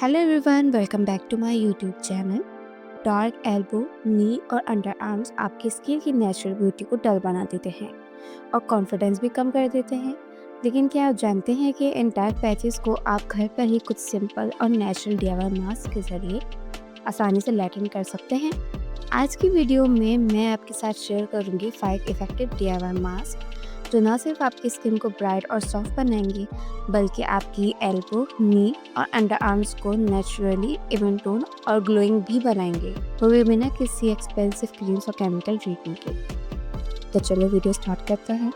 Hello everyone, welcome back to my YouTube channel. Dark elbow, knee और under arms आपकी skin की natural beauty को dull बना देते हैं और कॉन्फिडेंस भी कम कर देते हैं। लेकिन क्या आप जानते हैं कि इन डार्क पैचेस को आप घर पर ही कुछ सिंपल और नेचुरल डीआईवाई मास्क के ज़रिए आसानी से लाइटन कर सकते हैं। आज की वीडियो में मैं आपके साथ शेयर करूंगी 5 इफ़ेक्टिव डीआईवाई मास्क जो ना सिर्फ आपकी स्किन को ब्राइट और सॉफ्ट बनाएंगे बल्कि आपकी एल्बो, नी और अंडर आर्म्स को नेचुरली इवन टोन और ग्लोइंग भी बनाएंगे, वो भी बिना किसी एक्सपेंसिव क्रीम्स और केमिकल ट्रीटमेंट के। तो चलो वीडियो स्टार्ट करते हैं।